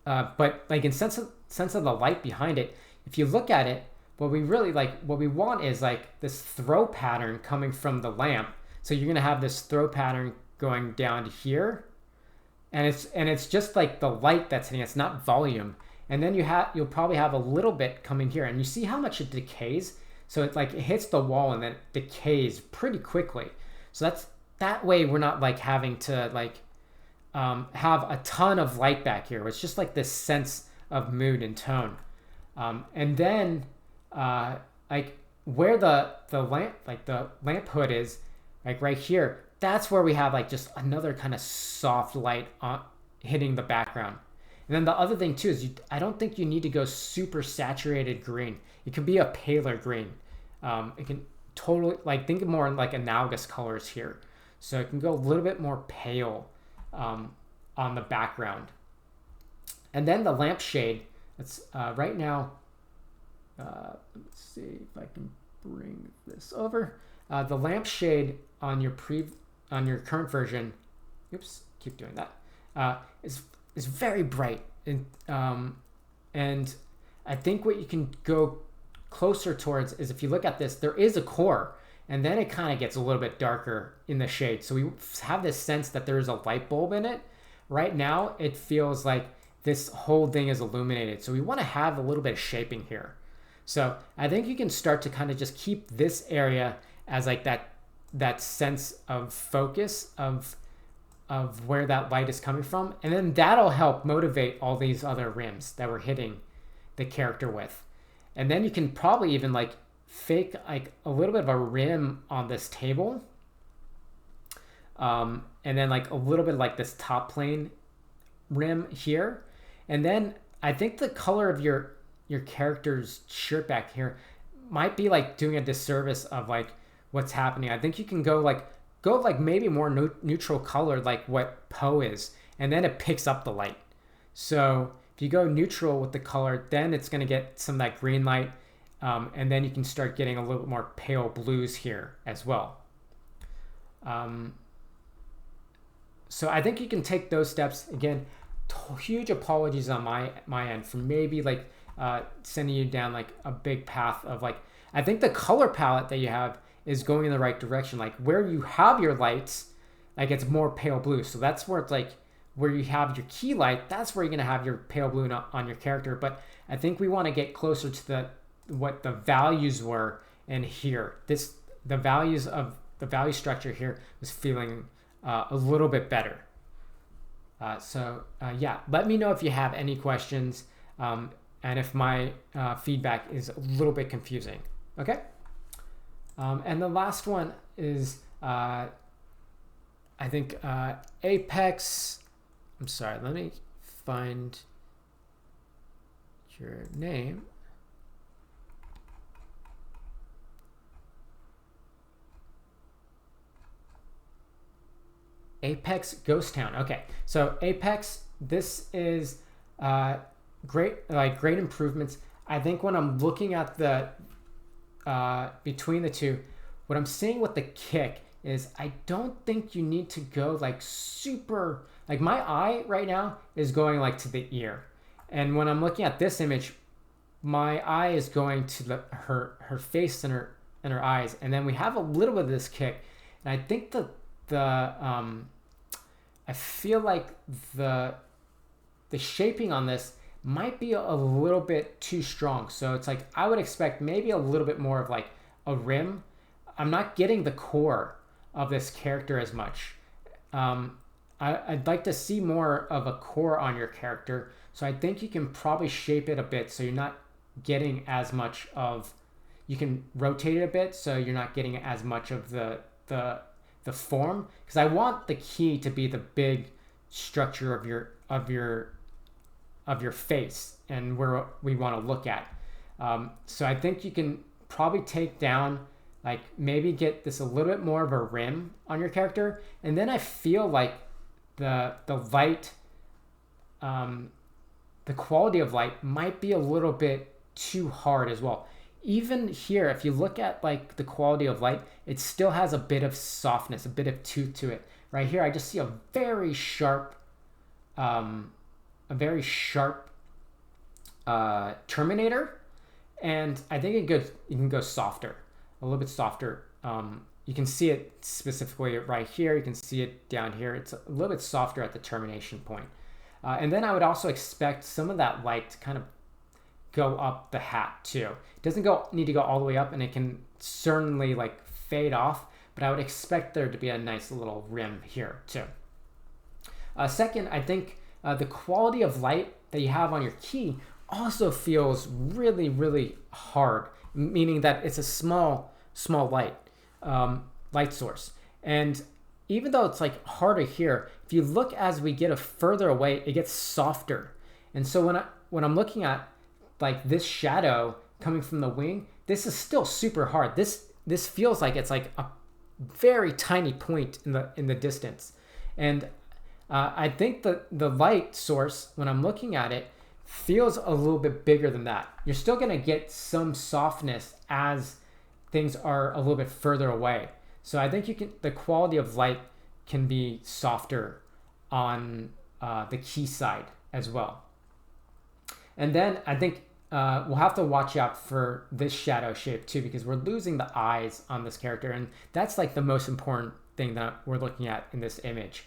But like in sense of the light behind it, if you look at it, what we want is like this throw pattern coming from the lamp. So you're gonna have this throw pattern going down to here, and it's just like the light that's hitting. It's not volume. And then you'll probably have a little bit coming here, and you see how much it decays. So it hits the wall and then it decays pretty quickly. So that way we're not like having to like have a ton of light back here. It's just like this sense of mood and tone. And then like where the lamp, like the lamp hood is, like right here, that's where we have like just another kind of soft light hitting the background. And then the other thing too is I don't think you need to go super saturated green. It can be a paler green. It can totally, like, think of more like analogous colors here. So it can go a little bit more pale on the background. And then the lampshade, it's right now, let's see if I can bring this over. The lampshade on your current version, oops, keep doing that, is very bright. And I think what you can go closer towards is, if you look at this, there is a core, and then it kind of gets a little bit darker in the shade. So we have this sense that there is a light bulb in it. Right now, it feels like this whole thing is illuminated. So we want to have a little bit of shaping here. So I think you can start to kind of just keep this area as like that sense of focus of where that light is coming from. And then that'll help motivate all these other rims that we're hitting the character with. And then you can probably even like fake like a little bit of a rim on this table. And then like a little bit like this top plane rim here. And then I think the color of your character's shirt back here might be like doing a disservice of like what's happening. I think you can go like maybe more neutral color, like what Poe is, and then it picks up the light. So if you go neutral with the color, then it's going to get some of that green light, and then you can start getting a little bit more pale blues here as well. So I think you can take those steps. Again, huge apologies on my end for maybe like sending you down like a big path of like, I think the color palette that you have is going in the right direction. Like where you have your lights, like it's more pale blue. So that's where it's like where you have your key light, that's where you're gonna have your pale blue on your character. But I think we want to get closer to what the values were in here. The value structure here was feeling a little bit better. Yeah, let me know if you have any questions, and if my feedback is a little bit confusing. Okay. And the last one is, I think, Apex. I'm sorry, let me find your name. Apex Ghost Town. Okay, so Apex, this is great improvements. I think when I'm looking at the between the two, what I'm seeing with the kick is I don't think you need to go like super, like my eye right now is going like to the ear, and when I'm looking at this image, my eye is going to her face and her eyes, and then we have a little bit of this kick, and I think I feel like the shaping on this might be a little bit too strong. So it's like I would expect maybe a little bit more of like a rim. I'm not getting the core of this character as much. I'd like to see more of a core on your character. So I think you can probably shape it a bit so you're not getting as much of, you can rotate it a bit so you're not getting as much of the form, because I want the key to be the big structure of your face and where we want to look at. So I think you can probably take down, like maybe get this a little bit more of a rim on your character, and then I feel like the light, the quality of light might be a little bit too hard as well. Even here, if you look at like the quality of light, it still has a bit of softness, a bit of tooth to it. Right here, I just see a very sharp terminator, and I think you can go softer, a little bit softer. You can see it specifically right here. You can see it down here. It's a little bit softer at the termination point. And then I would also expect some of that light to kind of go up the hat too. It doesn't need to go all the way up, and it can certainly like fade off, but I would expect there to be a nice little rim here too. Second, I think the quality of light that you have on your key also feels really, really hard, meaning that it's a small light source. And even though it's like harder here, if you look as we get further away, it gets softer. And so when I'm looking at like this shadow coming from the wing, this is still super hard. This feels like it's like a very tiny point in the distance. And I think the light source, when I'm looking at it, feels a little bit bigger than that. You're still going to get some softness as things are a little bit further away. So I think the quality of light can be softer on the key side as well. And then I think we'll have to watch out for this shadow shape too, because we're losing the eyes on this character, and that's like the most important thing that we're looking at in this image.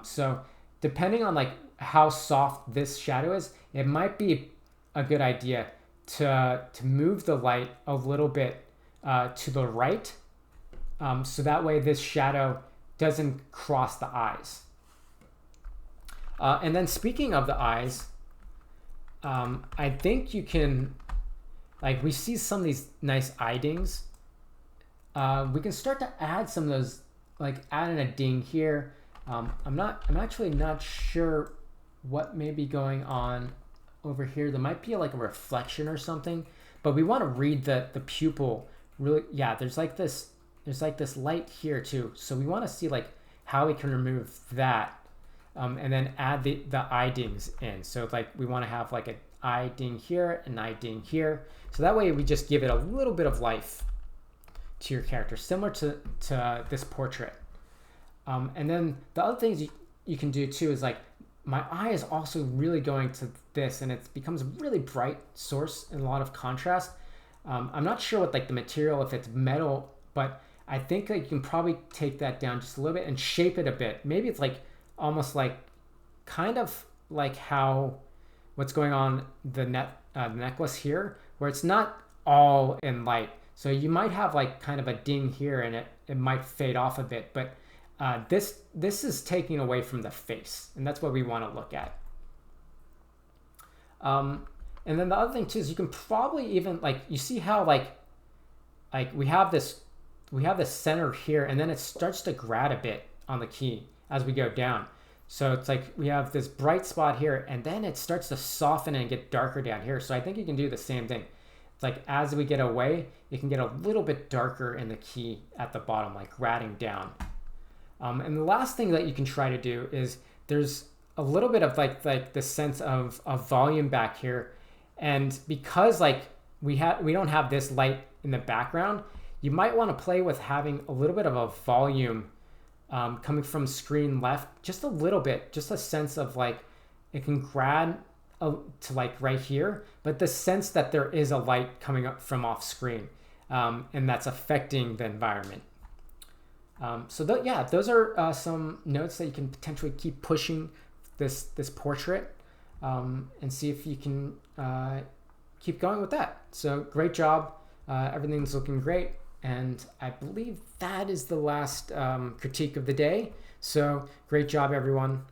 So depending on like how soft this shadow is, it might be a good idea to move the light a little bit to the right, so that way this shadow doesn't cross the eyes. And then speaking of the eyes, I think you can, like we see some of these nice eye dings. We can start to add some of those, like add in a ding here. I'm actually not sure what may be going on over here. There might be like a reflection or something, but we want to read the pupil really. Yeah, there's like this light here too. So we want to see like how we can remove that. And then add the eye dings in. So like we want to have like an eye ding here, an eye ding here. So that way we just give it a little bit of life to your character, similar to this portrait. And then the other things you can do too is like my eye is also really going to this, and it becomes a really bright source and a lot of contrast. I'm not sure what like the material, if it's metal, but I think that you can probably take that down just a little bit and shape it a bit. Maybe it's like almost like kind of like how what's going on the necklace here, where it's not all in light. So you might have like kind of a ding here, and it might fade off a bit, but this is taking away from the face, and that's what we want to look at. And then the other thing too is you can probably even like, you see how like we have this center here, and then it starts to grad a bit on the key as we go down. So it's like we have this bright spot here, and then it starts to soften and get darker down here. So I think you can do the same thing. It's like as we get away, you can get a little bit darker in the key at the bottom, like gradding down. And the last thing that you can try to do is there's a little bit of like the sense of volume back here. And because like we don't have this light in the background, you might want to play with having a little bit of a volume coming from screen left, just a little bit, just a sense of like it can grad to like right here, but the sense that there is a light coming up from off screen, and that's affecting the environment. Those are some notes that you can potentially keep pushing this portrait, and see if you can keep going with that. So great job. Everything's looking great. And I believe that is the last critique of the day. So great job, everyone.